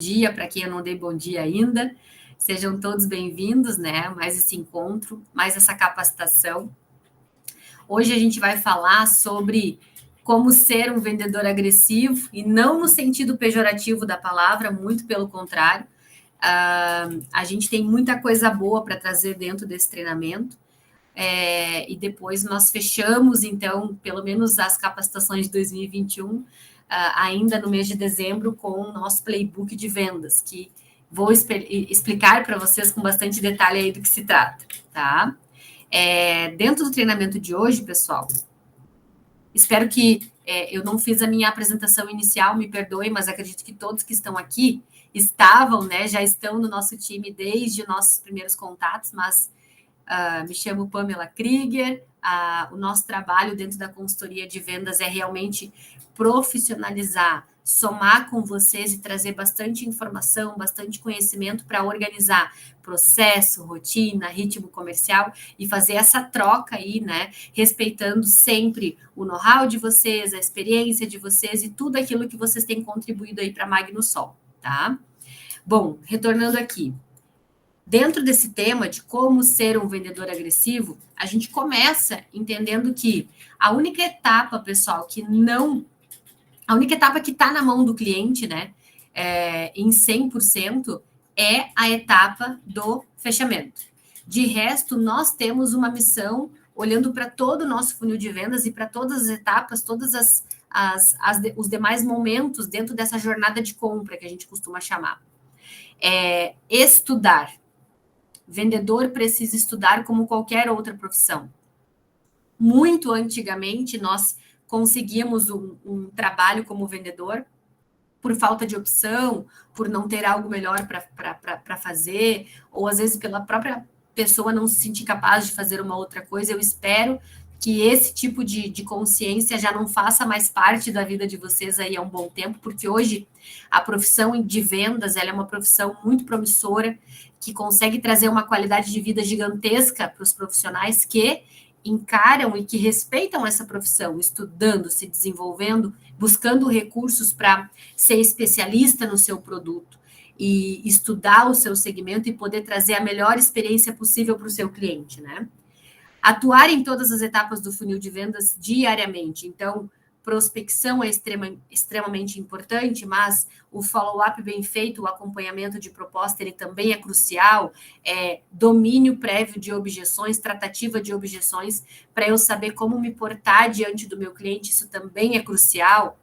Dia para quem eu não dei bom dia ainda. Sejam todos bem-vindos, né? Mais esse encontro, mais essa capacitação. Hoje a gente vai falar sobre como ser um vendedor agressivo, e não no sentido pejorativo da palavra, muito pelo contrário. A gente tem muita coisa boa para trazer dentro desse treinamento. E depois nós fechamos, então, pelo menos as capacitações de 2021, ainda no mês de dezembro, com o nosso playbook de vendas, que vou explicar para vocês com bastante detalhe aí do que se trata, tá? Dentro do treinamento de hoje, pessoal, espero que eu não fiz a minha apresentação inicial, me perdoe, mas acredito que todos que estão aqui estavam, né? Já estão no nosso time desde nossos primeiros contatos, mas me chamo Pamela Krieger. O nosso trabalho dentro da consultoria de vendas é realmente profissionalizar, somar com vocês e trazer bastante informação, bastante conhecimento para organizar processo, rotina, ritmo comercial e fazer essa troca aí, né? Respeitando sempre o know-how de vocês, a experiência de vocês e tudo aquilo que vocês têm contribuído aí para a Magnusol, tá? Bom, retornando aqui. Dentro desse tema de como ser um vendedor agressivo, a gente começa entendendo que a única etapa, pessoal, a única etapa que está na mão do cliente, né, em 100%, é a etapa do fechamento. De resto, nós temos uma missão, olhando para todo o nosso funil de vendas e para todas as etapas, todas os demais momentos dentro dessa jornada de compra, que a gente costuma chamar. Estudar. Vendedor precisa estudar como qualquer outra profissão. Muito antigamente, nós conseguíamos um trabalho como vendedor por falta de opção, por não ter algo melhor para fazer, ou às vezes pela própria pessoa não se sentir capaz de fazer uma outra coisa. Eu espero que esse tipo de consciência já não faça mais parte da vida de vocês aí há um bom tempo, porque hoje a profissão de vendas ela é uma profissão muito promissora, que consegue trazer uma qualidade de vida gigantesca para os profissionais que encaram e que respeitam essa profissão, estudando, se desenvolvendo, buscando recursos para ser especialista no seu produto e estudar o seu segmento e poder trazer a melhor experiência possível para o seu cliente, né? Atuar em todas as etapas do funil de vendas diariamente. Então, prospecção é extremamente importante, mas o follow-up bem feito, o acompanhamento de proposta, ele também é crucial. Domínio prévio de objeções, tratativa de objeções, para eu saber como me portar diante do meu cliente, isso também é crucial.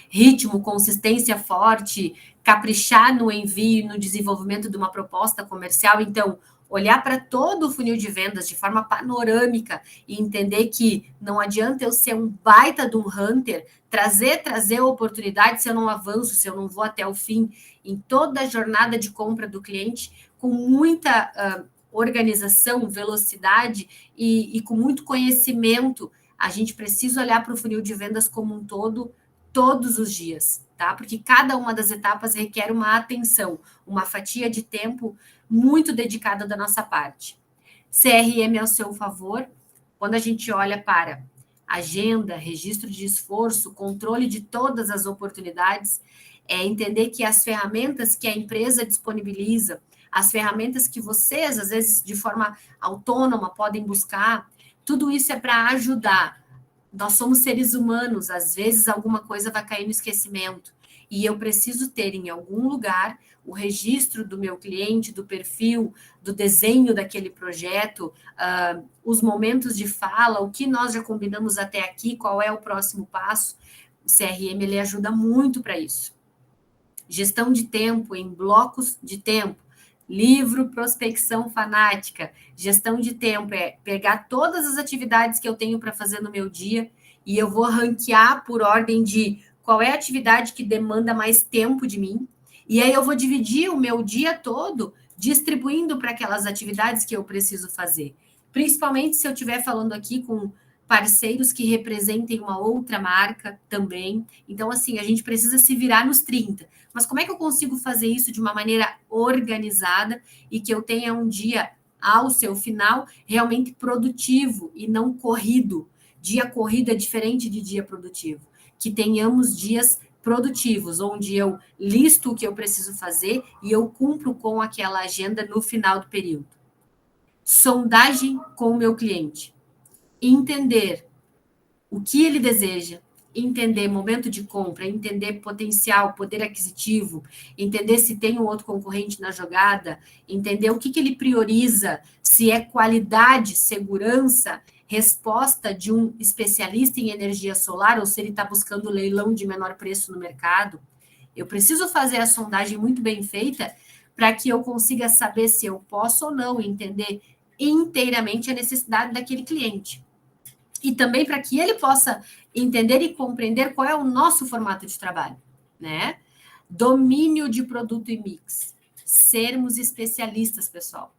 Ritmo, consistência forte, caprichar no envio e no desenvolvimento de uma proposta comercial. Então, olhar para todo o funil de vendas de forma panorâmica e entender que não adianta eu ser um baita de um hunter, trazer oportunidade se eu não avanço, se eu não vou até o fim em toda a jornada de compra do cliente, com muita organização, velocidade e com muito conhecimento. A gente precisa olhar para o funil de vendas como um todo, todos os dias, tá? Porque cada uma das etapas requer uma atenção, uma fatia de tempo muito dedicada da nossa parte. CRM ao seu favor, quando a gente olha para agenda, registro de esforço, controle de todas as oportunidades, entender que as ferramentas que a empresa disponibiliza, as ferramentas que vocês, às vezes, de forma autônoma, podem buscar, tudo isso é para ajudar. Nós somos seres humanos, às vezes alguma coisa vai cair no esquecimento. E eu preciso ter em algum lugar o registro do meu cliente, do perfil, do desenho daquele projeto, os momentos de fala, o que nós já combinamos até aqui, qual é o próximo passo. O CRM ele ajuda muito para isso. Gestão de tempo em blocos de tempo. Livro Prospecção Fanática. Gestão de tempo é pegar todas as atividades que eu tenho para fazer no meu dia e eu vou ranquear por ordem de qual é a atividade que demanda mais tempo de mim. E aí eu vou dividir o meu dia todo distribuindo para aquelas atividades que eu preciso fazer. Principalmente se eu estiver falando aqui com parceiros que representem uma outra marca também. Então, assim, a gente precisa se virar nos 30. Mas como é que eu consigo fazer isso de uma maneira organizada e que eu tenha um dia, ao seu final, realmente produtivo e não corrido? Dia corrido é diferente de dia produtivo. Que tenhamos dias produtivos, onde eu listo o que eu preciso fazer e eu cumpro com aquela agenda no final do período. Sondagem com o meu cliente. Entender o que ele deseja, entender momento de compra, entender potencial, poder aquisitivo, entender se tem um outro concorrente na jogada, entender o que ele prioriza, se é qualidade, segurança, resposta de um especialista em energia solar ou se ele está buscando leilão de menor preço no mercado. Eu preciso fazer a sondagem muito bem feita para que eu consiga saber se eu posso ou não entender inteiramente a necessidade daquele cliente. E também para que ele possa entender e compreender qual é o nosso formato de trabalho, né? Domínio de produto e mix. Sermos especialistas, pessoal.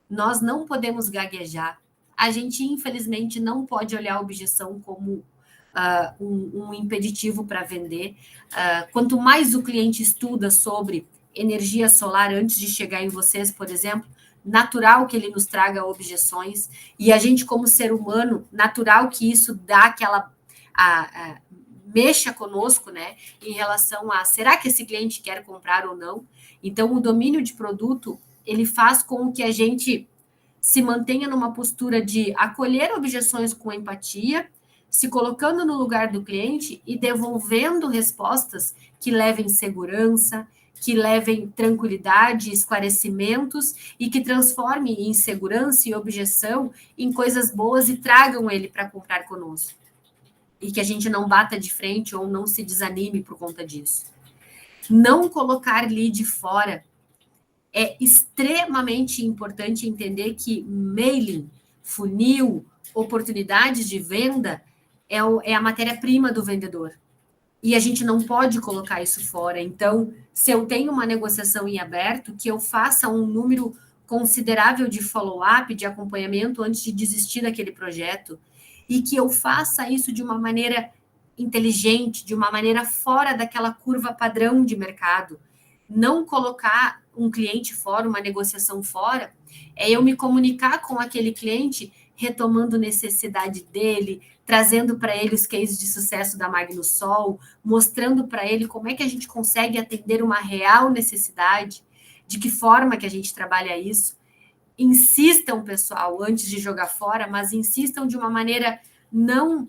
Nós não podemos gaguejar. A gente, infelizmente, não pode olhar a objeção como um impeditivo para vender. Quanto mais o cliente estuda sobre energia solar antes de chegar em vocês, por exemplo, natural que ele nos traga objeções, e a gente, como ser humano, natural que isso dá aquela mexa conosco, né, em relação a será que esse cliente quer comprar ou não. Então, o domínio de produto, ele faz com que a gente se mantenha numa postura de acolher objeções com empatia, se colocando no lugar do cliente e devolvendo respostas que levem segurança, que levem tranquilidade, esclarecimentos e que transformem insegurança e objeção em coisas boas e tragam ele para comprar conosco. E que a gente não bata de frente ou não se desanime por conta disso. Não colocar lead fora. É extremamente importante entender que mailing, funil, oportunidades de venda é a matéria-prima do vendedor. E a gente não pode colocar isso fora. Então, se eu tenho uma negociação em aberto, que eu faça um número considerável de follow-up, de acompanhamento antes de desistir daquele projeto, e que eu faça isso de uma maneira inteligente, de uma maneira fora daquela curva padrão de mercado. Não colocar um cliente fora, uma negociação fora, é eu me comunicar com aquele cliente, retomando necessidade dele, trazendo para ele os cases de sucesso da Magnusol, mostrando para ele como é que a gente consegue atender uma real necessidade, de que forma que a gente trabalha isso. Insistam, pessoal, antes de jogar fora, mas insistam de uma maneira não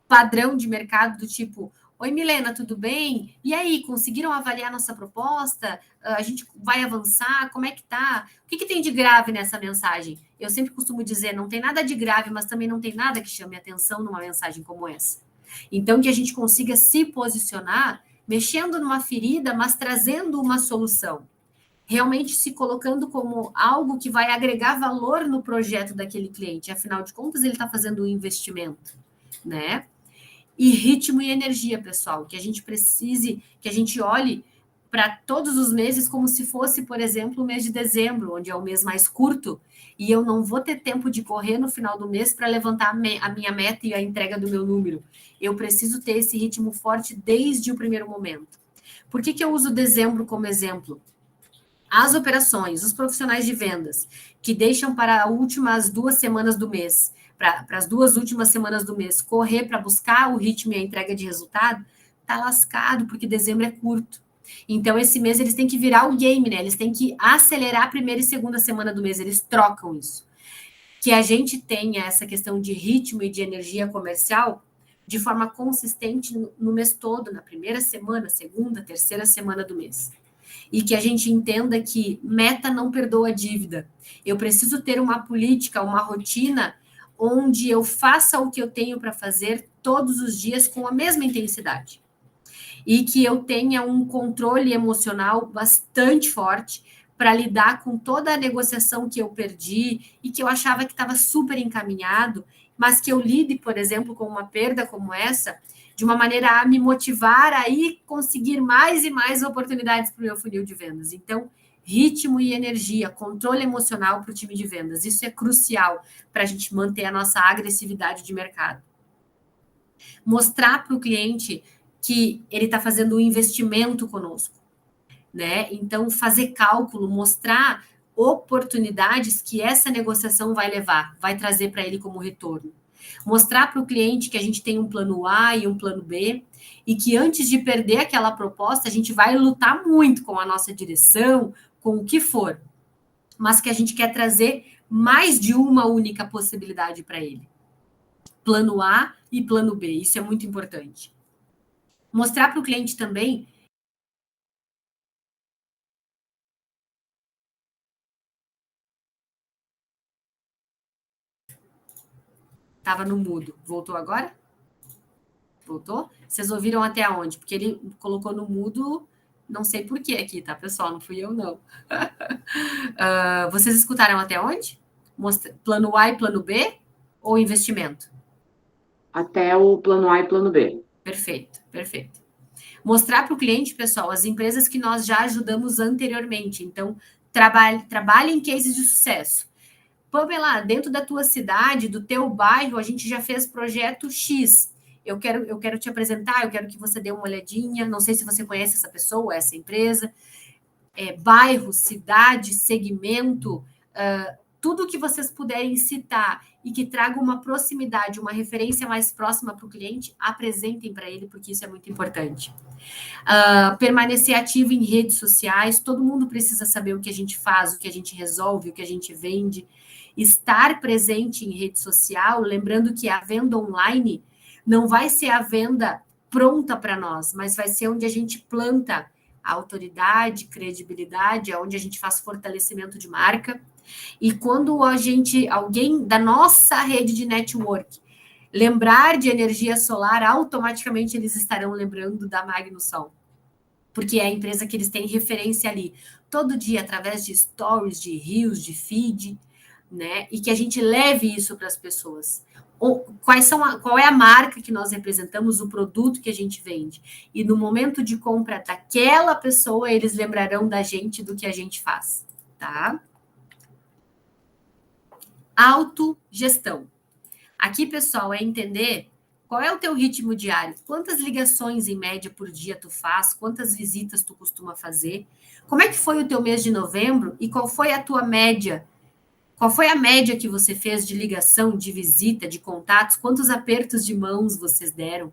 padrão de mercado, do tipo: oi, Milena, tudo bem? E aí, conseguiram avaliar nossa proposta? A gente vai avançar? Como é que tá? O que tem de grave nessa mensagem? Eu sempre costumo dizer, não tem nada de grave, mas também não tem nada que chame atenção numa mensagem como essa. Então, que a gente consiga se posicionar, mexendo numa ferida, mas trazendo uma solução. Realmente se colocando como algo que vai agregar valor no projeto daquele cliente. Afinal de contas, ele está fazendo um investimento, né? E ritmo e energia, pessoal, que a gente precise, que a gente olhe para todos os meses como se fosse, por exemplo, o mês de dezembro, onde é o mês mais curto, e eu não vou ter tempo de correr no final do mês para levantar a minha meta e a entrega do meu número. Eu preciso ter esse ritmo forte desde o primeiro momento. Por que eu uso dezembro como exemplo? As operações, os profissionais de vendas, que deixam para as últimas 2 semanas do mês, para as 2 últimas semanas do mês, correr para buscar o ritmo e a entrega de resultado, tá lascado, porque dezembro é curto. Então, esse mês eles têm que virar o game, né? Eles têm que acelerar a primeira e segunda semana do mês, eles trocam isso. Que a gente tenha essa questão de ritmo e de energia comercial de forma consistente no mês todo, na primeira semana, segunda, terceira semana do mês. E que a gente entenda que meta não perdoa dívida. Eu preciso ter uma política, uma rotina onde eu faça o que eu tenho para fazer todos os dias com a mesma intensidade. E que eu tenha um controle emocional bastante forte para lidar com toda a negociação que eu perdi e que eu achava que estava super encaminhado, mas que eu lide, por exemplo, com uma perda como essa, de uma maneira a me motivar a ir conseguir mais e mais oportunidades para o meu funil de vendas. Então, ritmo e energia, controle emocional para o time de vendas. Isso é crucial para a gente manter a nossa agressividade de mercado. Mostrar para o cliente que ele está fazendo um investimento conosco, né? Então, fazer cálculo, mostrar oportunidades que essa negociação vai levar, vai trazer para ele como retorno. Mostrar para o cliente que a gente tem um plano A e um plano B, e que antes de perder aquela proposta, a gente vai lutar muito com a nossa direção, com o que for, mas que a gente quer trazer mais de uma única possibilidade para ele. Plano A e plano B, isso é muito importante. Mostrar para o cliente também. Estava no mudo. Voltou agora? Voltou? Vocês ouviram até onde? Porque ele colocou no mudo, não sei por que aqui, tá, pessoal? Não fui eu, não. Vocês escutaram até onde? Plano A e plano B ou investimento? Até o plano A e plano B. Perfeito, perfeito. Mostrar para o cliente, pessoal, as empresas que nós já ajudamos anteriormente. Então, trabalhe em cases de sucesso. Pamela, dentro da tua cidade, do teu bairro, a gente já fez projeto X. Eu quero te apresentar, eu quero que você dê uma olhadinha. Não sei se você conhece essa pessoa, essa empresa. Bairro, cidade, segmento, tudo que vocês puderem citar e que traga uma proximidade, uma referência mais próxima para o cliente, apresentem para ele, porque isso é muito importante. Permanecer ativo em redes sociais, todo mundo precisa saber o que a gente faz, o que a gente resolve, o que a gente vende. Estar presente em rede social, lembrando que a venda online não vai ser a venda pronta para nós, mas vai ser onde a gente planta a autoridade, credibilidade, onde a gente faz fortalecimento de marca. E quando alguém da nossa rede de network lembrar de energia solar, automaticamente eles estarão lembrando da Magnusol, porque é a empresa que eles têm referência ali todo dia através de stories, de reels, de feed, né? E que a gente leve isso para as pessoas. Qual é a marca que nós representamos, o produto que a gente vende. E no momento de compra daquela pessoa, eles lembrarão da gente, do que a gente faz, tá? Autogestão. Aqui, pessoal, é entender qual é o teu ritmo diário, quantas ligações em média por dia tu faz, quantas visitas tu costuma fazer, como é que foi o teu mês de novembro e qual foi a tua média. Qual foi a média que você fez de ligação, de visita, de contatos? Quantos apertos de mãos vocês deram?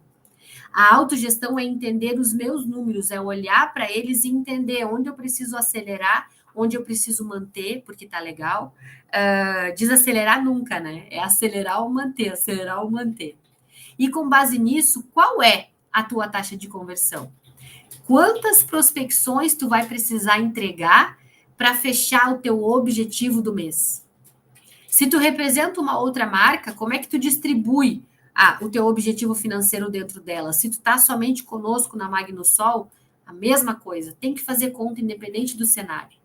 A autogestão é entender os meus números, é olhar para eles e entender onde eu preciso acelerar, onde eu preciso manter, porque tá legal. Desacelerar nunca, né? É acelerar ou manter, acelerar ou manter. E com base nisso, qual é a tua taxa de conversão? Quantas prospecções tu vai precisar entregar para fechar o teu objetivo do mês? Se tu representa uma outra marca, como é que tu distribui o teu objetivo financeiro dentro dela? Se tu está somente conosco na Magnusol, a mesma coisa. Tem que fazer conta independente do cenário.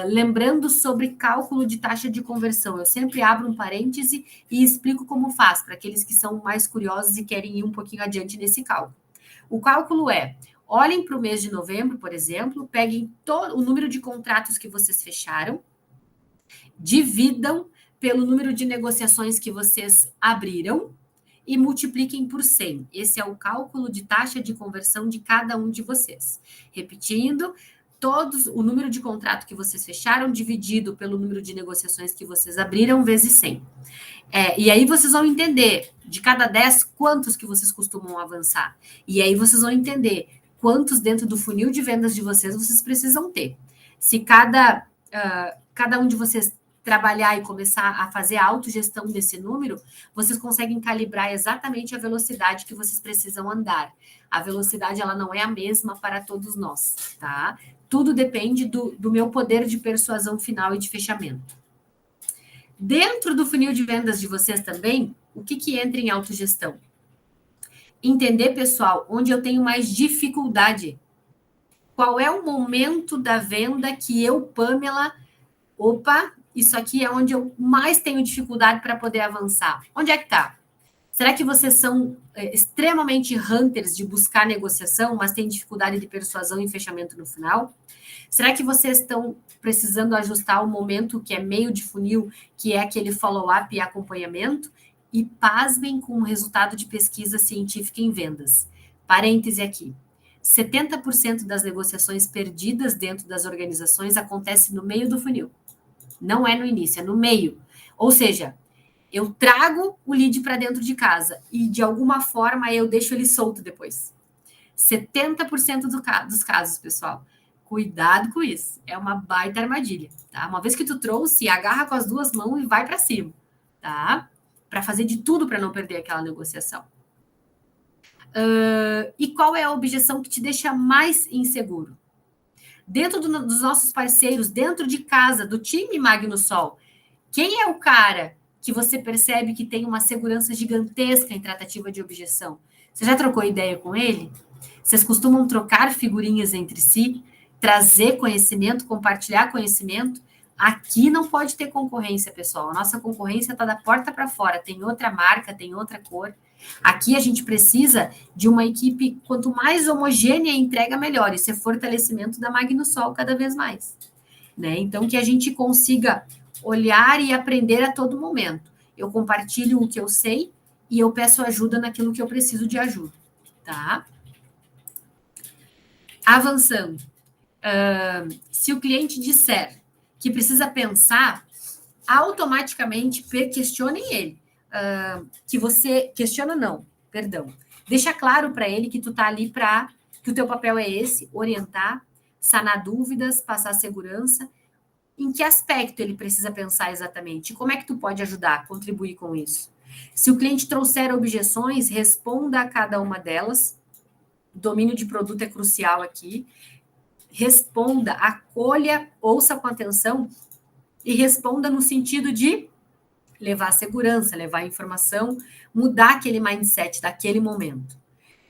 Lembrando sobre cálculo de taxa de conversão. Eu sempre abro um parêntese e explico como faz, para aqueles que são mais curiosos e querem ir um pouquinho adiante nesse cálculo. O cálculo olhem para o mês de novembro, por exemplo, peguem todo o número de contratos que vocês fecharam, dividam pelo número de negociações que vocês abriram e multipliquem por 100. Esse é o cálculo de taxa de conversão de cada um de vocês. Repetindo, o número de contrato que vocês fecharam dividido pelo número de negociações que vocês abriram vezes 100. E aí vocês vão entender, de cada 10, quantos que vocês costumam avançar. E aí vocês vão entender quantos dentro do funil de vendas de vocês precisam ter. Se cada um de vocês trabalhar e começar a fazer a autogestão desse número, vocês conseguem calibrar exatamente a velocidade que vocês precisam andar. A velocidade, ela não é a mesma para todos nós, tá? Tudo depende do meu poder de persuasão final e de fechamento. Dentro do funil de vendas de vocês também, o que entra em autogestão? Entender, pessoal, onde eu tenho mais dificuldade. Qual é o momento da venda que eu, Pamela, isso aqui é onde eu mais tenho dificuldade para poder avançar. Onde é que está? Será que vocês são extremamente hunters de buscar negociação, mas têm dificuldade de persuasão e fechamento no final? Será que vocês estão precisando ajustar o momento que é meio de funil, que é aquele follow-up e acompanhamento? E pasmem com o resultado de pesquisa científica em vendas. Parêntese aqui. 70% das negociações perdidas dentro das organizações acontece no meio do funil. Não é no início, é no meio. Ou seja, Eu trago o lead para dentro de casa e, de alguma forma, eu deixo ele solto depois. 70% dos casos, pessoal. Cuidado com isso. É uma baita armadilha, tá? Uma vez que tu trouxe, agarra com as duas mãos e vai para cima, tá? Para fazer de tudo para não perder aquela negociação. E qual é a objeção que te deixa mais inseguro? Dentro dos nossos parceiros, dentro de casa, do time Magnusol, quem é o cara que você percebe que tem uma segurança gigantesca em tratativa de objeção? Você já trocou ideia com ele? Vocês costumam trocar figurinhas entre si, trazer conhecimento, compartilhar conhecimento? Aqui não pode ter concorrência, pessoal. A nossa concorrência está da porta para fora. Tem outra marca, tem outra cor. Aqui a gente precisa de uma equipe, quanto mais homogênea a entrega, melhor. Isso é fortalecimento da Magnusol cada vez mais, né? Então, que a gente consiga olhar e aprender a todo momento. Eu compartilho o que eu sei e eu peço ajuda naquilo que eu preciso de ajuda, tá? Avançando. Se o cliente disser que precisa pensar, automaticamente questionem ele. Que você questiona, não, perdão. Deixa claro para ele que tu tá ali para que o teu papel é esse, orientar, sanar dúvidas, passar segurança. Em que aspecto ele precisa pensar exatamente? Como é que tu pode ajudar, contribuir com isso? Se o cliente trouxer objeções, responda a cada uma delas. Domínio de produto é crucial aqui. Responda, acolha, ouça com atenção e responda no sentido de levar segurança, levar informação, mudar aquele mindset daquele momento.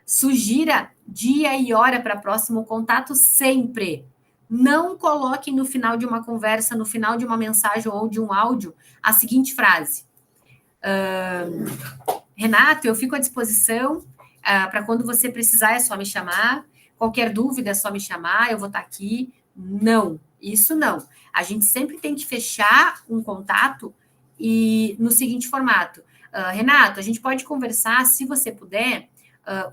Sugira dia e hora para próximo contato sempre. Não coloque no final de uma conversa, no final de uma mensagem ou de um áudio, a seguinte frase. Renato, eu fico à disposição para quando você precisar, é só me chamar. Qualquer dúvida é só me chamar, eu vou estar aqui. Não, isso não. A gente sempre tem que fechar um contato e no seguinte formato. Renato, a gente pode conversar, se você puder,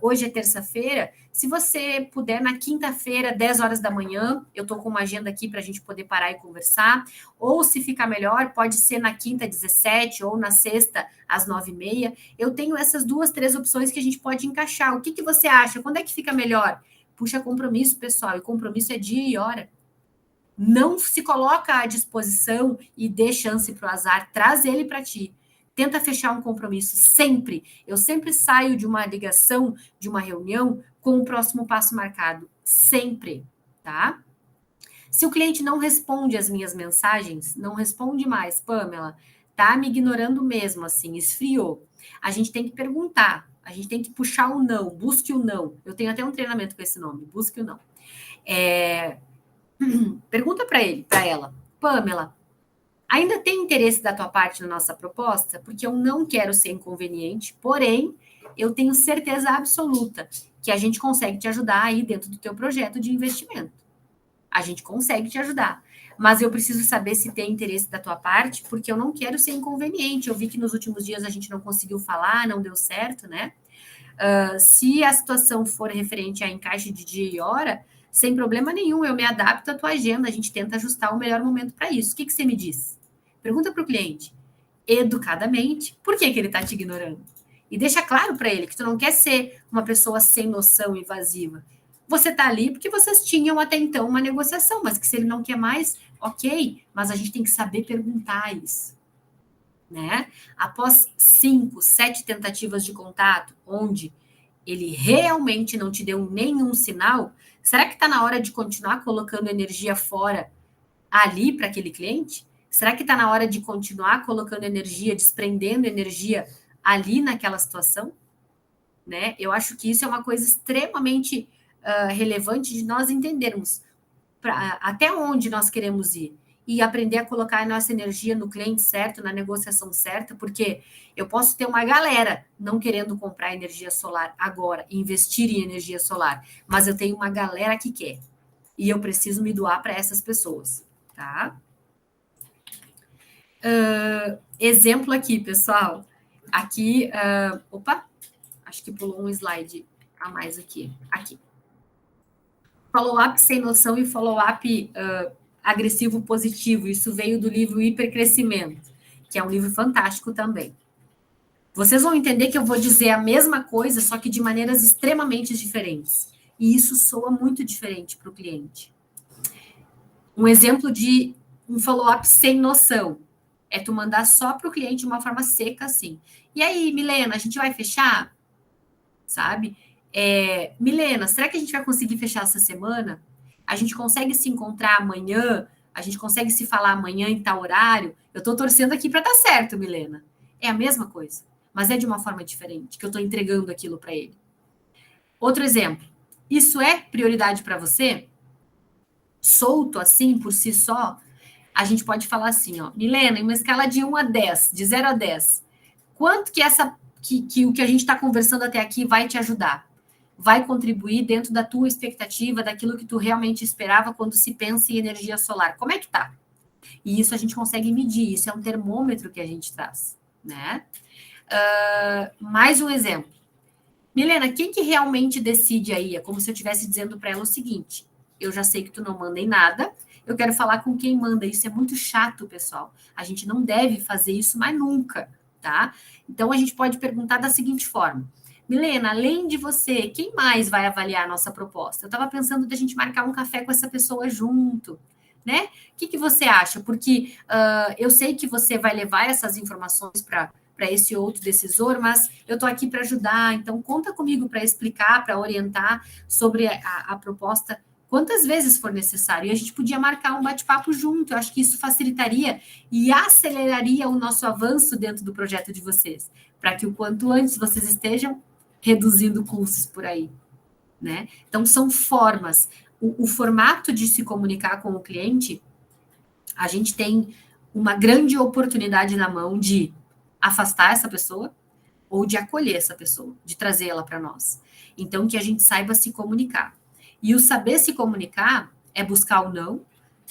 hoje é terça-feira, se você puder, na quinta-feira, 10 horas da manhã, eu estou com uma agenda aqui para a gente poder parar e conversar, ou se ficar melhor, pode ser na quinta, 17, ou na sexta, às 9h30. Eu tenho essas 2, 3 opções que a gente pode encaixar. O que você acha? Quando é que fica melhor? Puxa compromisso, pessoal, e compromisso é dia e hora. Não se coloca à disposição e dê chance para o azar, traz ele para ti. Tenta fechar um compromisso, sempre. Eu sempre saio de uma ligação, de uma reunião, com o próximo passo marcado. Sempre, tá? Se o cliente não responde as minhas mensagens, não responde mais, Pamela, tá me ignorando mesmo, assim, esfriou. A gente tem que perguntar, a gente tem que puxar o não, busque o não. Eu tenho até um treinamento com esse nome, busque o não. Pergunta para ele, para ela, Pamela, ainda tem interesse da tua parte na nossa proposta? Porque eu não quero ser inconveniente, porém, eu tenho certeza absoluta que a gente consegue te ajudar aí dentro do teu projeto de investimento. A gente consegue te ajudar. Mas eu preciso saber se tem interesse da tua parte, porque eu não quero ser inconveniente. Eu vi que nos últimos dias a gente não conseguiu falar, não deu certo, né? Se a situação for referente a encaixe de dia e hora, sem problema nenhum, eu me adapto à tua agenda, a gente tenta ajustar o melhor momento para isso. O que você me diz? Pergunta para o cliente, educadamente, por que ele está te ignorando? E deixa claro para ele que tu não quer ser uma pessoa sem noção e invasiva. Você está ali porque vocês tinham até então uma negociação, mas que se ele não quer mais, ok, mas a gente tem que saber perguntar isso. Né? Após 5, 7 tentativas de contato, onde ele realmente não te deu nenhum sinal, será que está na hora de continuar colocando energia fora ali para aquele cliente? Será que está na hora de continuar colocando energia, desprendendo energia ali naquela situação? Né? Eu acho que isso é uma coisa extremamente relevante de nós entendermos até onde nós queremos ir e aprender a colocar a nossa energia no cliente certo, na negociação certa, porque eu posso ter uma galera não querendo comprar energia solar agora, investir em energia solar, mas eu tenho uma galera que quer e eu preciso me doar para essas pessoas, tá? Exemplo aqui, pessoal. Aqui, opa, acho que pulou um slide a mais aqui. Aqui. Follow-up sem noção e follow-up agressivo positivo. Isso veio do livro Hipercrescimento, que é um livro fantástico também, Vocês vão entender que eu vou dizer a mesma coisa, só que de maneiras extremamente diferentes. E isso soa muito diferente para o cliente. Um exemplo de um follow-up sem noção é tu mandar só para o cliente de uma forma seca, assim. E aí, Milena, a gente vai fechar? Sabe? Milena, será que a gente vai conseguir fechar essa semana? A gente consegue se encontrar amanhã? A gente consegue se falar amanhã em tal horário? Eu estou torcendo aqui para dar certo, Milena. É a mesma coisa, mas é de uma forma diferente, que eu estou entregando aquilo para ele. Outro exemplo. Isso é prioridade para você? Solto assim, por si só, a gente pode falar assim, ó, Milena, em uma escala de 1 a 10, de 0 a 10, quanto que o que a gente está conversando até aqui vai te ajudar? Vai contribuir dentro da tua expectativa, daquilo que tu realmente esperava quando se pensa em energia solar? Como é que tá? E isso a gente consegue medir, isso é um termômetro que a gente traz, né? Mais um exemplo. Milena, quem que realmente decide aí? É como se eu estivesse dizendo para ela o seguinte: eu já sei que tu não manda em nada, eu quero falar com quem manda. Isso é muito chato, pessoal. A gente não deve fazer isso mais nunca, tá? Então a gente pode perguntar da seguinte forma: Milena, além de você, quem mais vai avaliar a nossa proposta? Eu estava pensando de a gente marcar um café com essa pessoa junto, né? O que você acha? Porque eu sei que você vai levar essas informações para esse outro decisor, mas eu estou aqui para ajudar, então conta comigo para explicar, para orientar sobre a proposta quantas vezes for necessário. E a gente podia marcar um bate-papo junto, eu acho que isso facilitaria e aceleraria o nosso avanço dentro do projeto de vocês, para que o quanto antes vocês estejam reduzindo custos por aí, né? Então, são formas. O formato de se comunicar com o cliente, a gente tem uma grande oportunidade na mão de afastar essa pessoa ou de acolher essa pessoa, de trazê-la para nós. Então, que a gente saiba se comunicar. E o saber se comunicar é buscar o não,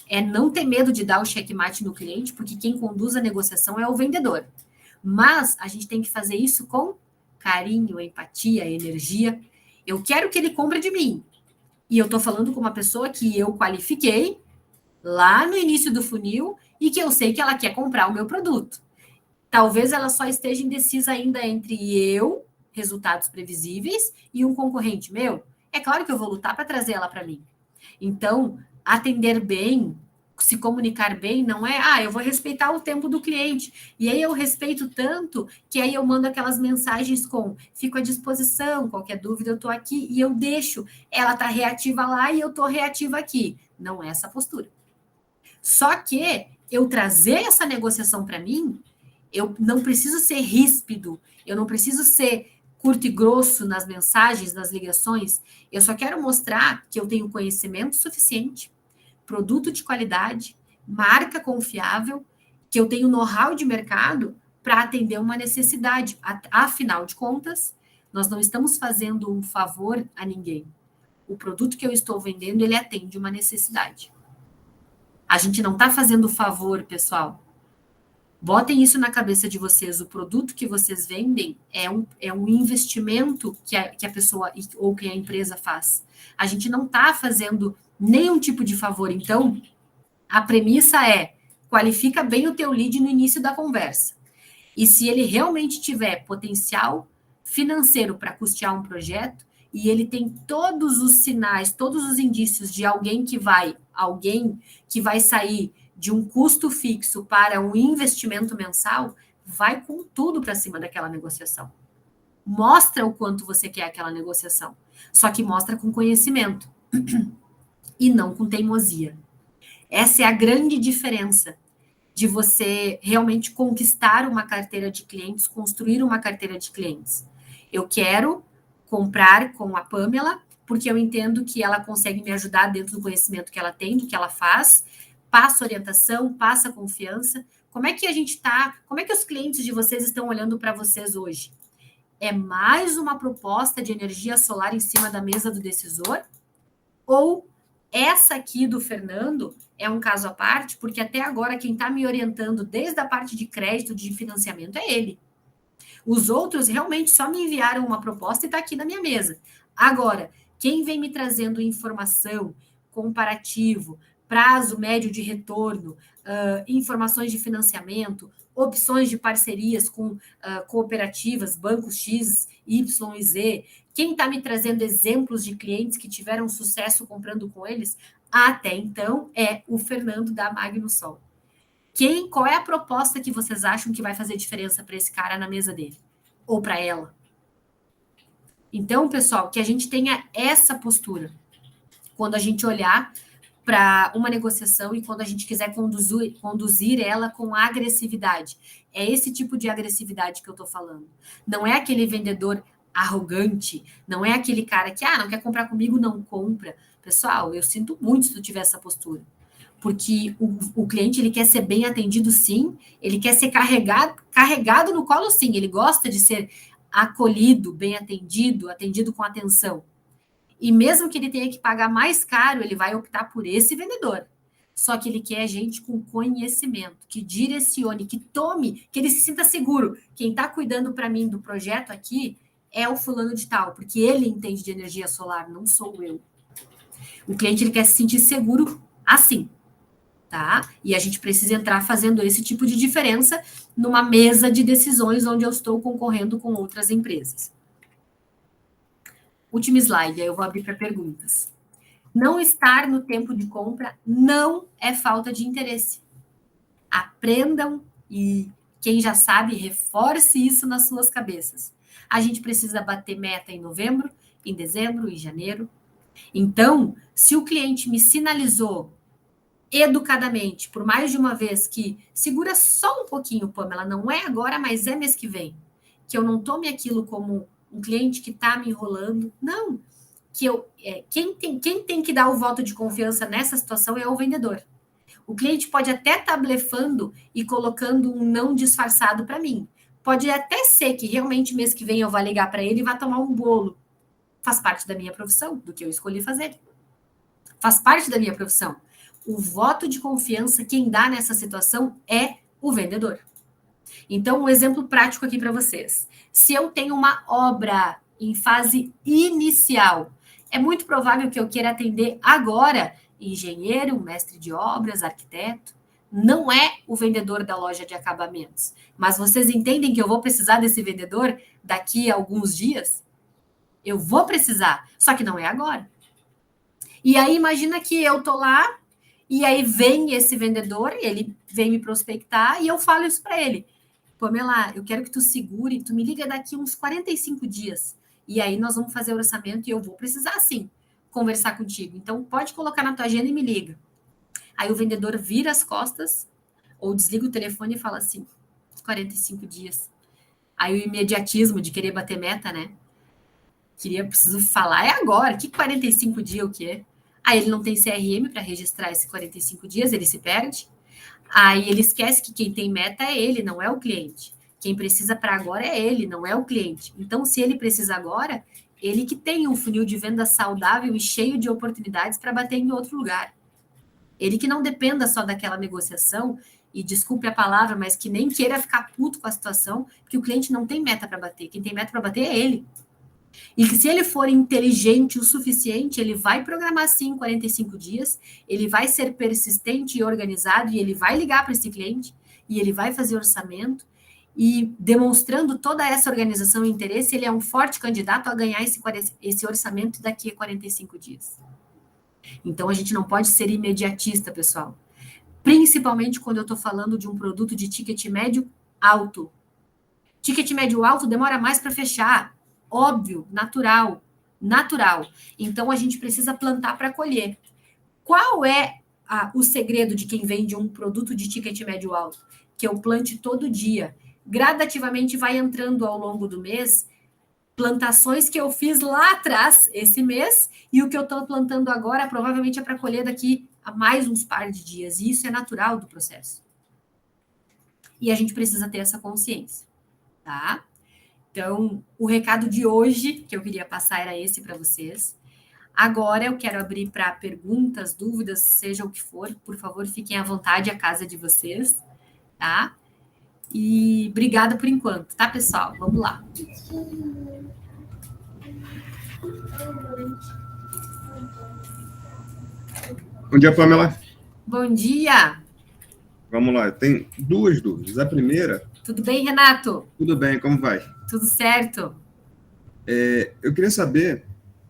é não ter medo de dar o checkmate no cliente, porque quem conduz a negociação é o vendedor. Mas a gente tem que fazer isso com carinho, empatia, energia. Eu quero que ele compre de mim. E eu estou falando com uma pessoa que eu qualifiquei lá no início do funil e que eu sei que ela quer comprar o meu produto. Talvez ela só esteja indecisa ainda entre eu, resultados previsíveis, e um concorrente meu. É claro que eu vou lutar para trazer ela para mim. Então, atender bem, se comunicar bem, não é, eu vou respeitar o tempo do cliente. E aí eu respeito tanto que aí eu mando aquelas mensagens com fico à disposição, qualquer dúvida eu estou aqui e eu deixo. Ela está reativa lá e eu estou reativa aqui. Não é essa postura. Só que eu trazer essa negociação para mim, eu não preciso ser ríspido, eu não preciso ser curto e grosso nas mensagens, nas ligações. Eu só quero mostrar que eu tenho conhecimento suficiente, produto de qualidade, marca confiável, que eu tenho know-how de mercado para atender uma necessidade. Afinal de contas, nós não estamos fazendo um favor a ninguém. O produto que eu estou vendendo, ele atende uma necessidade. A gente não está fazendo favor, pessoal. Botem isso na cabeça de vocês. O produto que vocês vendem é um investimento que a pessoa ou que a empresa faz. A gente não está fazendo nenhum tipo de favor. Então, a premissa é qualifica bem o teu lead no início da conversa. E se ele realmente tiver potencial financeiro para custear um projeto, e ele tem todos os sinais, todos os indícios de alguém que vai sair de um custo fixo para um investimento mensal, vai com tudo para cima daquela negociação. Mostra o quanto você quer aquela negociação. Só que mostra com conhecimento e não com teimosia. Essa é a grande diferença de você realmente conquistar uma carteira de clientes, construir uma carteira de clientes. Eu quero comprar com a Pamela, porque eu entendo que ela consegue me ajudar dentro do conhecimento que ela tem, do que ela faz, passa orientação, passa confiança. Como é que a gente está? Como é que os clientes de vocês estão olhando para vocês hoje? É mais uma proposta de energia solar em cima da mesa do decisor? Ou essa aqui do Fernando é um caso à parte, porque até agora quem está me orientando desde a parte de crédito, de financiamento, é ele. Os outros realmente só me enviaram uma proposta e está aqui na minha mesa. Agora, quem vem me trazendo informação, comparativo, prazo médio de retorno, informações de financiamento, opções de parcerias com cooperativas, bancos X, Y e Z. Quem está me trazendo exemplos de clientes que tiveram sucesso comprando com eles, até então, é o Fernando da Magnusol. Qual é a proposta que vocês acham que vai fazer diferença para esse cara na mesa dele? Ou para ela? Então, pessoal, que a gente tenha essa postura quando a gente olhar para uma negociação e quando a gente quiser conduzir ela com agressividade. É esse tipo de agressividade que eu estou falando. Não é aquele vendedor arrogante, não é aquele cara que, não quer comprar comigo, não compra. Pessoal, eu sinto muito se tu tiver essa postura. Porque o cliente, ele quer ser bem atendido, sim, ele quer ser carregado no colo, sim, ele gosta de ser acolhido, bem atendido, atendido com atenção. E mesmo que ele tenha que pagar mais caro, ele vai optar por esse vendedor. Só que ele quer gente com conhecimento, que direcione, que tome, que ele se sinta seguro. Quem está cuidando para mim do projeto aqui é o fulano de tal, porque ele entende de energia solar, não sou eu. O cliente, ele quer se sentir seguro assim, tá? E a gente precisa entrar fazendo esse tipo de diferença numa mesa de decisões onde eu estou concorrendo com outras empresas. Último slide, aí eu vou abrir para perguntas. Não estar no tempo de compra não é falta de interesse. Aprendam e quem já sabe, reforce isso nas suas cabeças. A gente precisa bater meta em novembro, em dezembro, em janeiro. Então, se o cliente me sinalizou educadamente, por mais de uma vez, que segura só um pouquinho, Pamela, não é agora, mas é mês que vem, que eu não tome aquilo como um cliente que está me enrolando. Não. Quem tem que dar o voto de confiança nessa situação é o vendedor. O cliente pode até estar blefando e colocando um não disfarçado para mim. Pode até ser que realmente mês que vem eu vá ligar para ele e vá tomar um bolo. Faz parte da minha profissão, do que eu escolhi fazer. Faz parte da minha profissão. O voto de confiança, quem dá nessa situação é o vendedor. Então, um exemplo prático aqui para vocês. Se eu tenho uma obra em fase inicial, é muito provável que eu queira atender agora engenheiro, mestre de obras, arquiteto. Não é o vendedor da loja de acabamentos. Mas vocês entendem que eu vou precisar desse vendedor daqui a alguns dias? Eu vou precisar, só que não é agora. E aí, imagina que eu tô lá, e aí vem esse vendedor, ele vem me prospectar, e eu falo isso para ele. Pamela, eu quero que tu segure, tu me liga daqui uns 45 dias. E aí nós vamos fazer o orçamento e eu vou precisar, sim, conversar contigo. Então, pode colocar na tua agenda e me liga. Aí o vendedor vira as costas, ou desliga o telefone e fala assim, 45 dias. Aí o imediatismo de querer bater meta, né? Preciso falar, é agora, que 45 dias o quê? Aí ele não tem CRM para registrar esses 45 dias, ele se perde. Aí ele esquece que quem tem meta é ele, não é o cliente. Quem precisa para agora é ele, não é o cliente. Então, se ele precisa agora, ele que tem um funil de venda saudável e cheio de oportunidades para bater em outro lugar. Ele que não dependa só daquela negociação, e desculpe a palavra, mas que nem queira ficar puto com a situação, porque o cliente não tem meta para bater. Quem tem meta para bater é ele. E que se ele for inteligente o suficiente, ele vai programar sim 45 dias, ele vai ser persistente e organizado, e ele vai ligar para esse cliente, e ele vai fazer orçamento, e demonstrando toda essa organização e interesse, ele é um forte candidato a ganhar esse orçamento daqui a 45 dias. Então, a gente não pode ser imediatista, pessoal. Principalmente quando eu estou falando de um produto de ticket médio alto. Ticket médio alto demora mais para fechar. Óbvio, natural. Então, a gente precisa plantar para colher. Qual é o segredo de quem vende um produto de ticket médio alto? Que eu plante todo dia. Gradativamente vai entrando ao longo do mês plantações que eu fiz lá atrás, esse mês, e o que eu estou plantando agora provavelmente é para colher daqui a mais uns par de dias. E isso é natural do processo. E a gente precisa ter essa consciência, tá? Então, o recado de hoje que eu queria passar era esse para vocês. Agora eu quero abrir para perguntas, dúvidas, seja o que for. Por favor, fiquem à vontade, a casa de vocês, tá? E obrigada por enquanto, tá, pessoal? Vamos lá. Bom dia, Pamela. Bom dia. Vamos lá, tem duas dúvidas. A primeira... Tudo bem, Renato? Tudo bem, como vai? Tudo certo. Eu queria saber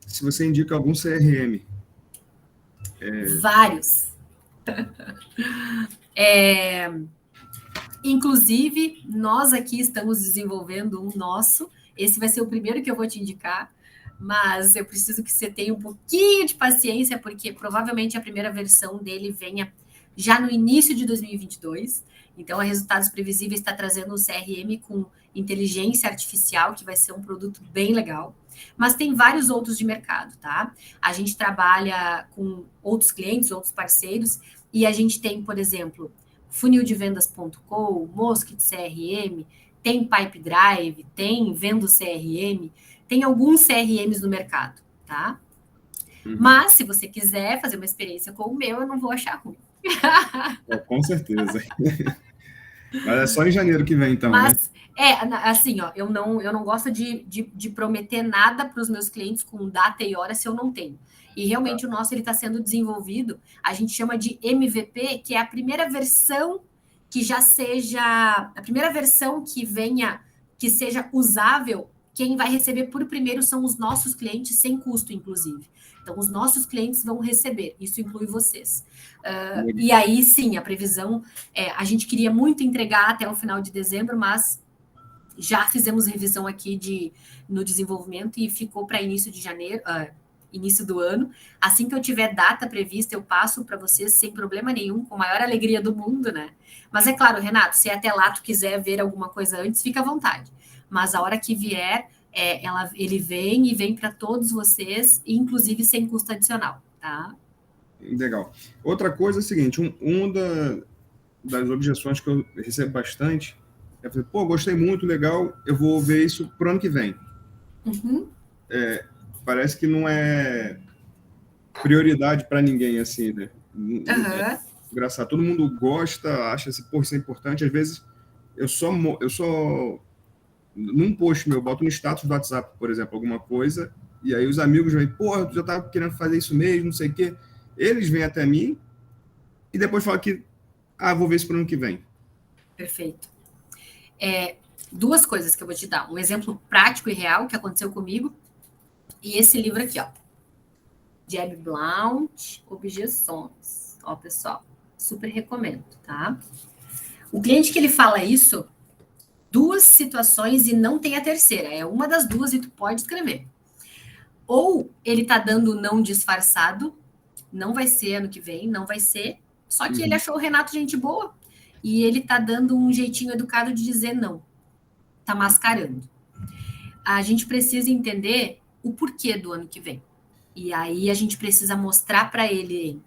se você indica algum CRM. Vários. Inclusive, nós aqui estamos desenvolvendo um nosso. Esse vai ser o primeiro que eu vou te indicar, mas eu preciso que você tenha um pouquinho de paciência, porque provavelmente a primeira versão dele venha já no início de 2022. Então, a Resultados Previsíveis está trazendo um CRM com inteligência artificial, que vai ser um produto bem legal. Mas tem vários outros de mercado, tá? A gente trabalha com outros clientes, outros parceiros, e a gente tem, por exemplo, funildevendas.com, Mosquit CRM, tem Pipedrive, tem Vendo CRM, tem alguns CRMs no mercado, tá? Mas, se você quiser fazer uma experiência com o meu, eu não vou achar ruim. Com certeza. Mas é só em janeiro que vem, então, mas, né? Assim, ó, eu não gosto de prometer nada para os meus clientes com data e hora se eu não tenho. E realmente o nosso está sendo desenvolvido, a gente chama de MVP, que é a primeira versão que já seja, a primeira versão que venha, que seja usável, quem vai receber por primeiro são os nossos clientes, sem custo, inclusive. Então, os nossos clientes vão receber, isso inclui vocês. E aí, sim, a previsão, a gente queria muito entregar até o final de dezembro, mas já fizemos revisão aqui no desenvolvimento e ficou para início de janeiro, início do ano. Assim que eu tiver data prevista, eu passo para vocês sem problema nenhum, com a maior alegria do mundo, né? Mas é claro, Renato, se até lá tu quiser ver alguma coisa antes, fica à vontade. Mas a hora que vier, ele vem para todos vocês, inclusive sem custo adicional, tá? Legal. Outra coisa é o seguinte, das objeções que eu recebo bastante é, pô, gostei muito, legal, eu vou ver isso pro ano que vem. Parece que não é prioridade para ninguém, assim, né? Engraçado, todo mundo gosta, acha assim, pô, isso é importante. Às vezes, eu só num post meu, boto no status do WhatsApp, por exemplo, alguma coisa, e aí os amigos vêm, pô, tu já tá querendo fazer isso mesmo, não sei o quê. Eles vêm até mim e depois falam que, vou ver isso pro ano que vem. Perfeito. Duas coisas que eu vou te dar. Um exemplo prático e real que aconteceu comigo. E esse livro aqui, ó. Jeb Blount, Objeções. Ó, pessoal, super recomendo, tá? O cliente que ele fala isso, duas situações e não tem a terceira. É uma das duas e tu pode escrever. Ou ele tá dando não disfarçado, não vai ser ano que vem, não vai ser. Só que ele achou o Renato gente boa e ele tá dando um jeitinho educado de dizer não. Tá mascarando. A gente precisa entender o porquê do ano que vem. E aí a gente precisa mostrar para ele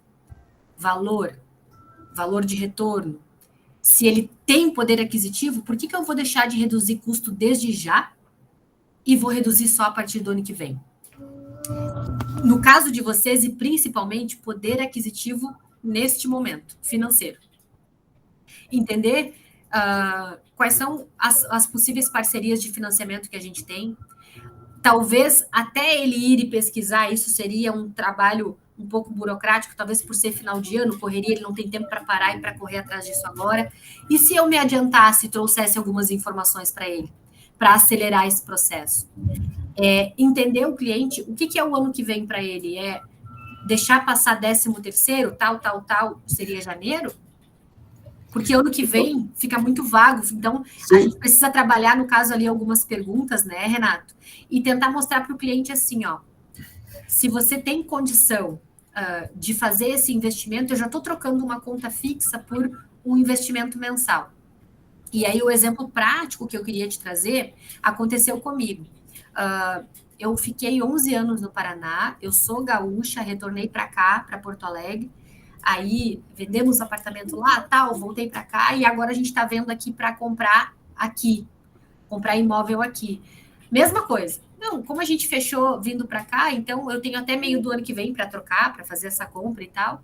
valor de retorno. Se ele tem poder aquisitivo, por que eu vou deixar de reduzir custo desde já e vou reduzir só a partir do ano que vem? No caso de vocês, e principalmente poder aquisitivo neste momento, financeiro. Entender quais são as possíveis parcerias de financiamento que a gente tem. Talvez até ele ir e pesquisar, isso seria um trabalho um pouco burocrático, talvez por ser final de ano, correria, ele não tem tempo para parar e para correr atrás disso agora. E se eu me adiantasse e trouxesse algumas informações para ele, para acelerar esse processo? Entender o cliente, o que é o ano que vem para ele? É deixar passar 13º, tal, seria janeiro? Porque ano que vem fica muito vago. Então, a gente precisa trabalhar, no caso ali, algumas perguntas, né, Renato? E tentar mostrar para o cliente assim, ó, se você tem condição de fazer esse investimento, eu já estou trocando uma conta fixa por um investimento mensal. E aí, o exemplo prático que eu queria te trazer aconteceu comigo. Eu fiquei 11 anos no Paraná, eu sou gaúcha, retornei para cá, para Porto Alegre. Aí vendemos apartamento lá, tal, voltei para cá e agora a gente está vendo aqui para comprar imóvel aqui. Mesma coisa. Não, como a gente fechou vindo para cá, então eu tenho até meio do ano que vem para trocar, para fazer essa compra e tal.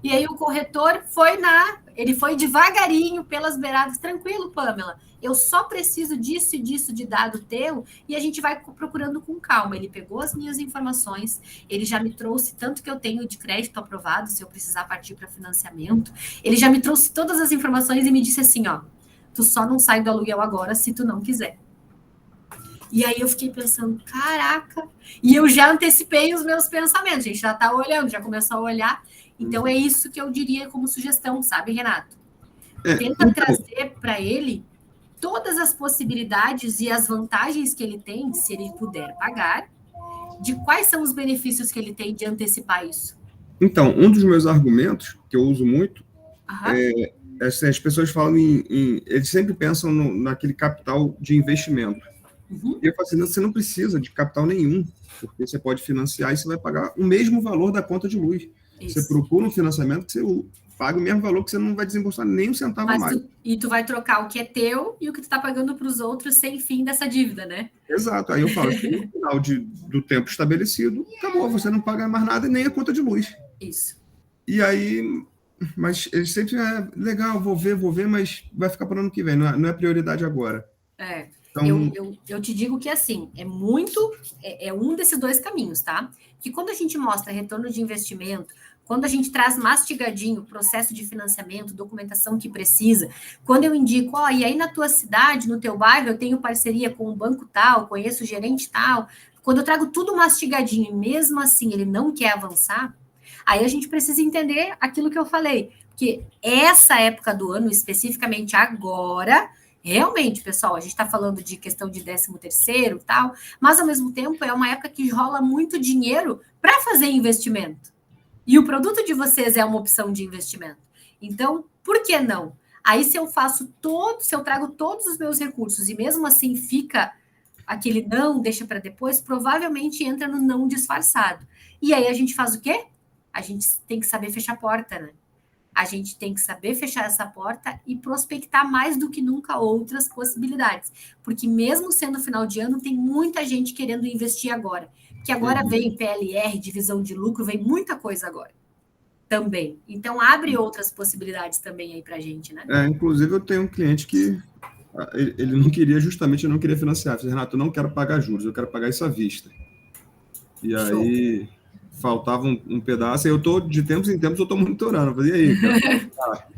E aí o corretor ele foi devagarinho pelas beiradas, tranquilo, Pamela, eu só preciso disso e disso de dado teu, e a gente vai procurando com calma. Ele pegou as minhas informações, ele já me trouxe tanto que eu tenho de crédito aprovado, se eu precisar partir para financiamento, ele já me trouxe todas as informações e me disse assim, ó, tu só não sai do aluguel agora se tu não quiser. E aí eu fiquei pensando, caraca, e eu já antecipei os meus pensamentos, a gente já tá olhando, já começou a olhar. Então, é isso que eu diria como sugestão, sabe, Renato? Tenta trazer para ele todas as possibilidades e as vantagens que ele tem, se ele puder pagar, de quais são os benefícios que ele tem de antecipar isso. Então, um dos meus argumentos, que eu uso muito, assim, as pessoas falam eles sempre pensam naquele capital de investimento. E eu falo assim, você não precisa de capital nenhum, porque você pode financiar e você vai pagar o mesmo valor da conta de luz. Isso. Você procura um financiamento que você paga o mesmo valor, que você não vai desembolsar nem um centavo a mais. E tu vai trocar o que é teu e o que tu está pagando para os outros sem fim dessa dívida, né? Exato. Aí eu falo que no final do tempo estabelecido, acabou, você não paga mais nada e nem a conta de luz. Isso. E aí, mas ele sempre legal, vou ver, mas vai ficar para o ano que vem, não é prioridade agora. Então, eu te digo que, assim, é um desses dois caminhos, tá? Que quando a gente mostra retorno de investimento, quando a gente traz mastigadinho o processo de financiamento, documentação que precisa, quando eu indico, e aí na tua cidade, no teu bairro, eu tenho parceria com o banco tal, conheço o gerente tal, quando eu trago tudo mastigadinho e mesmo assim ele não quer avançar, aí a gente precisa entender aquilo que eu falei, porque essa época do ano, especificamente agora, realmente, pessoal, a gente está falando de questão de 13º e tal, mas ao mesmo tempo é uma época que rola muito dinheiro para fazer investimento. E o produto de vocês é uma opção de investimento. Então, por que não? Aí se eu trago todos os meus recursos e mesmo assim fica aquele não, deixa para depois, provavelmente entra no não disfarçado. E aí a gente faz o quê? A gente tem que saber fechar a porta, né? A gente tem que saber fechar essa porta e prospectar mais do que nunca outras possibilidades. Porque mesmo sendo final de ano, tem muita gente querendo investir agora. Que agora vem PLR, divisão de lucro, vem muita coisa agora. Também. Então, abre outras possibilidades também aí pra gente, né? Inclusive, eu tenho um cliente que ele não queria financiar. Eu falei, Renato, eu não quero pagar juros, eu quero pagar isso à vista. E show. Aí... faltava um pedaço, e de tempos em tempos, eu estou monitorando. Eu falei, e aí, cara?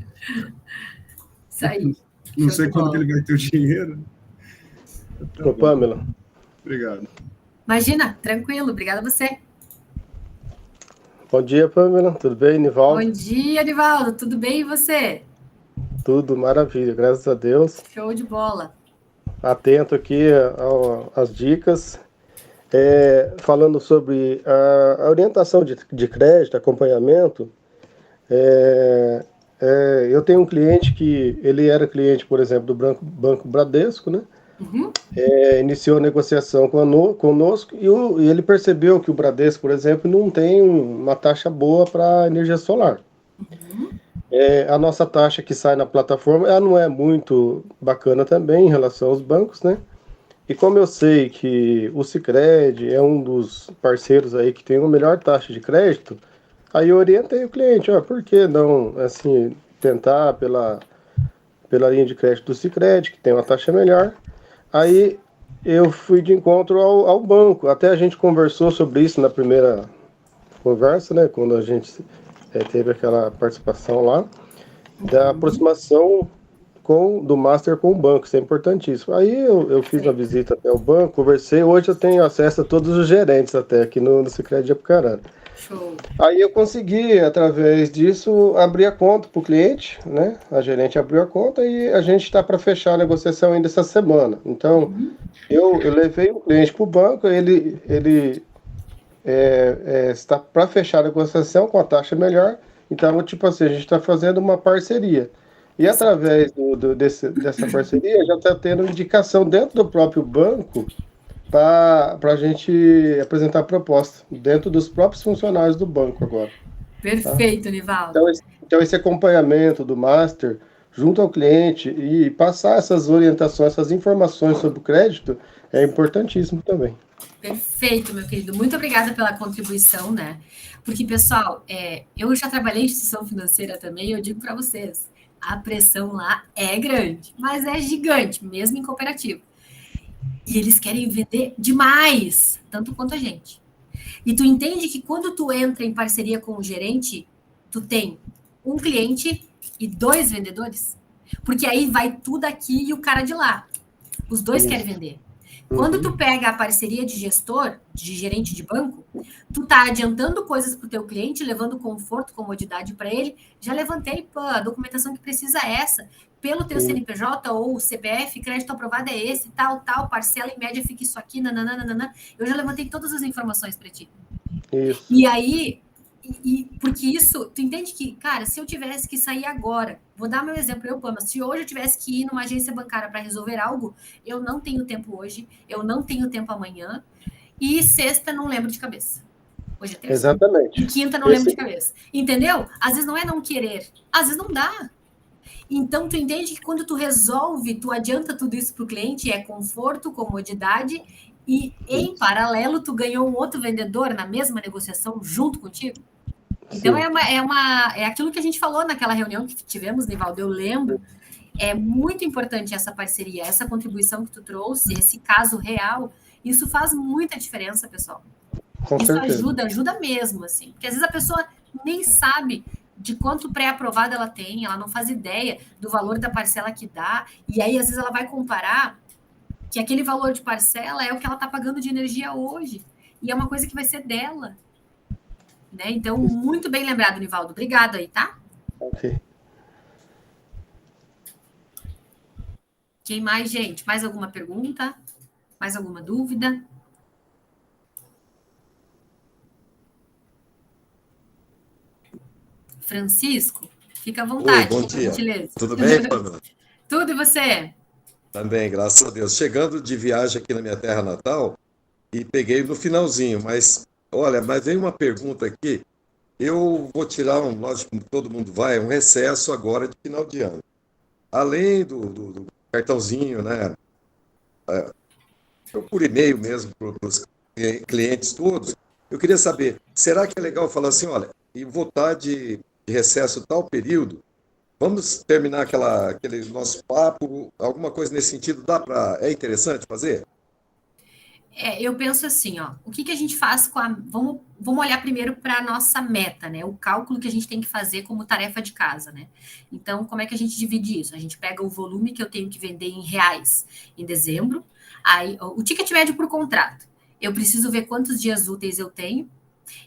Isso aí. Não sei quando que ele vai ter o dinheiro. Ô, Pamela. Obrigado. Imagina, tranquilo, obrigada a você. Bom dia, Pamela. Tudo bem, Nivaldo? Bom dia, Nivaldo. Tudo bem e você? Tudo maravilha, graças a Deus. Show de bola. Atento aqui às dicas. Falando sobre a orientação de crédito, acompanhamento, eu tenho um cliente que ele era cliente, por exemplo, do Banco Bradesco, né? Iniciou a negociação conosco e ele percebeu que o Bradesco, por exemplo, não tem uma taxa boa para energia solar. A nossa taxa que sai na plataforma, ela não é muito bacana também em relação aos bancos, né? E como eu sei que o Sicredi é um dos parceiros aí que tem a melhor taxa de crédito, aí eu orientei o cliente, por que não, assim, tentar pela linha de crédito do Sicredi, que tem uma taxa melhor. Aí eu fui de encontro ao banco, até a gente conversou sobre isso na primeira conversa, né, quando a gente teve aquela participação lá, da aproximação do Master com o banco, isso é importantíssimo. Aí eu fiz uma visita até o banco, conversei, hoje eu tenho acesso a todos os gerentes até aqui no Sicredi de Apucarana. Show. Aí eu consegui, através disso, abrir a conta para o cliente, né? A gerente abriu a conta e a gente está para fechar a negociação ainda essa semana. Então, eu levei o cliente para o banco, ele está para fechar a negociação com a taxa melhor, então, tipo assim, a gente está fazendo uma parceria. E através dessa parceria, já está tendo indicação dentro do próprio banco para a gente apresentar a proposta, dentro dos próprios funcionários do banco agora. Perfeito, tá? Nivaldo. Então, esse acompanhamento do Master junto ao cliente e passar essas orientações, essas informações sobre o crédito é importantíssimo também. Perfeito, meu querido. Muito obrigada pela contribuição, né? Porque, pessoal, eu já trabalhei em instituição financeira também, e eu digo para vocês, a pressão lá é grande, mas é gigante, mesmo em cooperativa. E eles querem vender demais, tanto quanto a gente. E tu entende que quando tu entra em parceria com o gerente, tu tem um cliente e 2 vendedores? Porque aí vai tudo aqui e o cara de lá. Os dois querem vender. Quando tu pega a parceria de gestor, de gerente de banco, tu tá adiantando coisas para o teu cliente, levando conforto, comodidade para ele. Já levantei, pô, a documentação que precisa é essa. Pelo teu CNPJ ou CPF, crédito aprovado é esse, tal, parcela em média fica isso aqui, nananana. Eu já levantei todas as informações para ti. Isso. E aí, porque isso, tu entende que, cara, se eu tivesse que sair agora, vou dar meu exemplo, se hoje eu tivesse que ir numa agência bancária para resolver algo, eu não tenho tempo hoje, eu não tenho tempo amanhã, e sexta não lembro de cabeça. Hoje é terça. Exatamente. E quinta não lembro de cabeça. Entendeu? Às vezes não é não querer, às vezes não dá. Então, tu entende que quando tu resolve, tu adianta tudo isso para o cliente, é conforto, comodidade, e em paralelo, tu ganhou um outro vendedor na mesma negociação junto contigo? Então, é aquilo que a gente falou naquela reunião que tivemos, Nivaldo, eu lembro. É muito importante essa parceria, essa contribuição que tu trouxe, esse caso real. Isso faz muita diferença, pessoal. Com isso certeza. ajuda mesmo, assim. Porque às vezes a pessoa nem sabe de quanto pré-aprovado ela tem, ela não faz ideia do valor da parcela que dá, e aí às vezes ela vai comparar que aquele valor de parcela é o que ela está pagando de energia hoje, e é uma coisa que vai ser dela. Né? Então, muito bem lembrado, Nivaldo. Obrigado aí, tá? Ok. Quem mais, gente? Mais alguma pergunta? Mais alguma dúvida? Francisco, fica à vontade. Oi, bom dia. Gentileza. Tudo bem, Pamela? Tudo, e você? Também, graças a Deus. Chegando de viagem aqui na minha terra natal e peguei no finalzinho, mas olha, veio uma pergunta aqui. Eu vou tirar, lógico, todo mundo vai, um recesso agora de final de ano. Além do cartãozinho, né? Por e-mail mesmo, para os clientes todos, eu queria saber, será que é legal falar assim, olha, e vou estar de recesso tal período, vamos terminar aquele nosso papo, alguma coisa nesse sentido, é interessante fazer? Eu penso assim, ó, o que a gente faz com a... Vamos olhar primeiro para a nossa meta, né? O cálculo que a gente tem que fazer como tarefa de casa, né? Então, como é que a gente divide isso? A gente pega o volume que eu tenho que vender em reais em dezembro, aí o ticket médio por contrato. Eu preciso ver quantos dias úteis eu tenho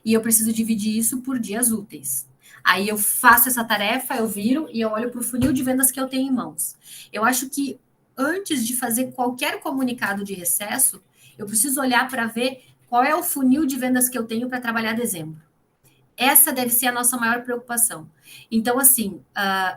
e eu preciso dividir isso por dias úteis. Aí eu faço essa tarefa, eu viro e eu olho para o funil de vendas que eu tenho em mãos. Eu acho que antes de fazer qualquer comunicado de recesso, eu preciso olhar para ver qual é o funil de vendas que eu tenho para trabalhar dezembro. Essa deve ser a nossa maior preocupação. Então, assim,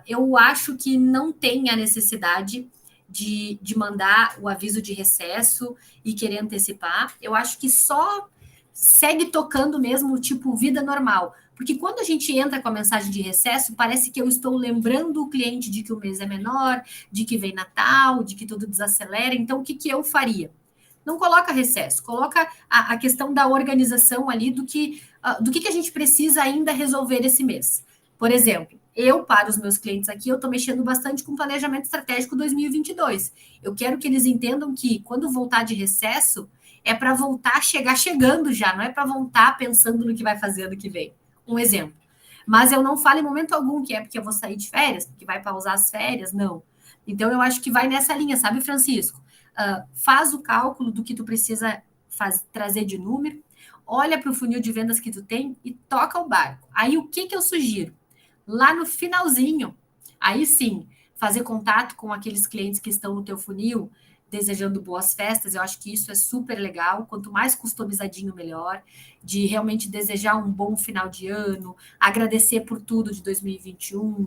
eu acho que não tem a necessidade de mandar o aviso de recesso e querer antecipar. Eu acho que só segue tocando mesmo, tipo, vida normal. Porque quando a gente entra com a mensagem de recesso, parece que eu estou lembrando o cliente de que o mês é menor, de que vem Natal, de que tudo desacelera. Então, o que eu faria? Não coloca recesso, coloca a questão da organização ali do que a gente precisa ainda resolver esse mês. Por exemplo, para os meus clientes aqui, eu estou mexendo bastante com planejamento estratégico 2022. Eu quero que eles entendam que quando voltar de recesso, é para voltar chegando já, não é para voltar pensando no que vai fazer ano que vem. Um exemplo. Mas eu não falo em momento algum que é porque eu vou sair de férias, porque vai pausar as férias, não. Então, eu acho que vai nessa linha, sabe, Francisco? Faz o cálculo do que tu precisa trazer de número, olha para o funil de vendas que tu tem e toca o barco. Aí, o que eu sugiro? Lá no finalzinho, aí sim, fazer contato com aqueles clientes que estão no teu funil, desejando boas festas, eu acho que isso é super legal, quanto mais customizadinho, melhor, de realmente desejar um bom final de ano, agradecer por tudo de 2021,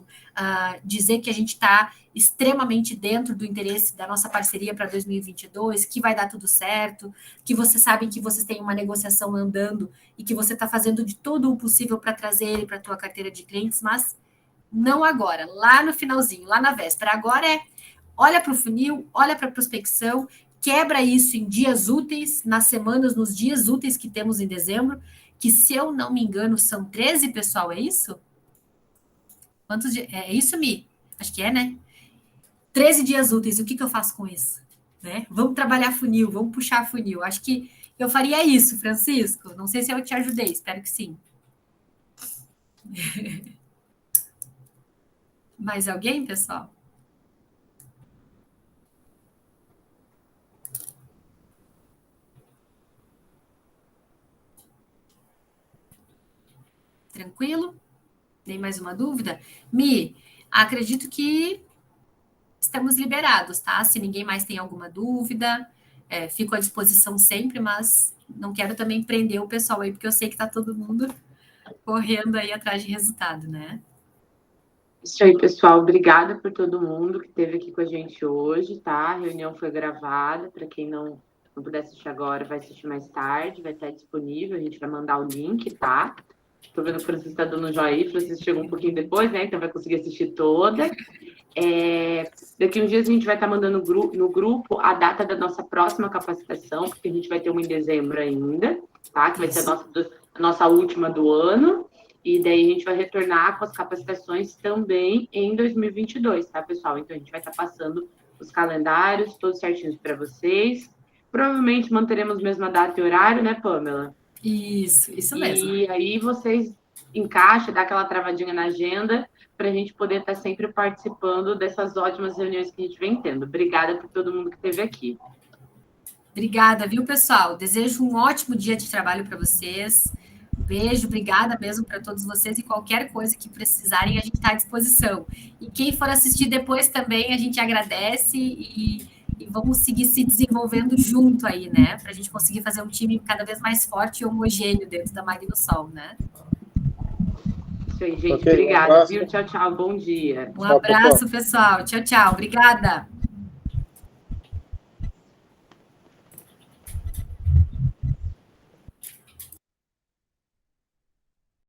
dizer que a gente está extremamente dentro do interesse da nossa parceria para 2022, que vai dar tudo certo, que vocês sabem que vocês têm uma negociação andando e que você está fazendo de todo o possível para trazer ele para a tua carteira de clientes, mas não agora, lá no finalzinho, lá na véspera. Agora olha para o funil, olha para a prospecção, quebra isso em dias úteis, nas semanas, nos dias úteis que temos em dezembro, que, se eu não me engano, são 13, pessoal, é isso? Quantos dias? É isso, Mi? Acho que é, né? 13 dias úteis, o que eu faço com isso? Né? Vamos trabalhar funil, vamos puxar funil. Acho que eu faria isso, Francisco. Não sei se eu te ajudei, espero que sim. Mais alguém, pessoal? Tranquilo? Tem mais uma dúvida? Mi, acredito que estamos liberados, tá? Se ninguém mais tem alguma dúvida, fico à disposição sempre, mas não quero também prender o pessoal aí, porque eu sei que tá todo mundo correndo aí atrás de resultado, né? Isso aí, pessoal. Obrigada por todo mundo que esteve aqui com a gente hoje, tá? A reunião foi gravada. Para quem não puder assistir agora, vai assistir mais tarde, vai estar disponível. A gente vai mandar o link, tá? Estou vendo que o Francisco está dando um joinha. O Francisco chegou um pouquinho depois, né? Então vai conseguir assistir toda. Daqui uns dias a gente vai estar mandando no grupo a data da nossa próxima capacitação, porque a gente vai ter uma em dezembro ainda, tá? Que vai ser a nossa última do ano. E daí a gente vai retornar com as capacitações também em 2022, tá, pessoal? Então a gente vai estar passando os calendários todos certinhos para vocês. Provavelmente manteremos a mesma data e horário, né, Pamela? Isso mesmo. E aí vocês encaixam, dá aquela travadinha na agenda para a gente poder estar sempre participando dessas ótimas reuniões que a gente vem tendo. Obrigada por todo mundo que esteve aqui. Obrigada, viu, pessoal? Desejo um ótimo dia de trabalho para vocês. Beijo, obrigada mesmo para todos vocês, e qualquer coisa que precisarem, a gente está à disposição. E quem for assistir depois também, a gente agradece e vamos seguir se desenvolvendo junto aí, né? Para a gente conseguir fazer um time cada vez mais forte e homogêneo dentro da Magnosol, né? Isso aí, gente. Okay, obrigada, viu? Tchau, tchau. Bom dia. Um abraço, pessoal. Tchau, tchau. Obrigada.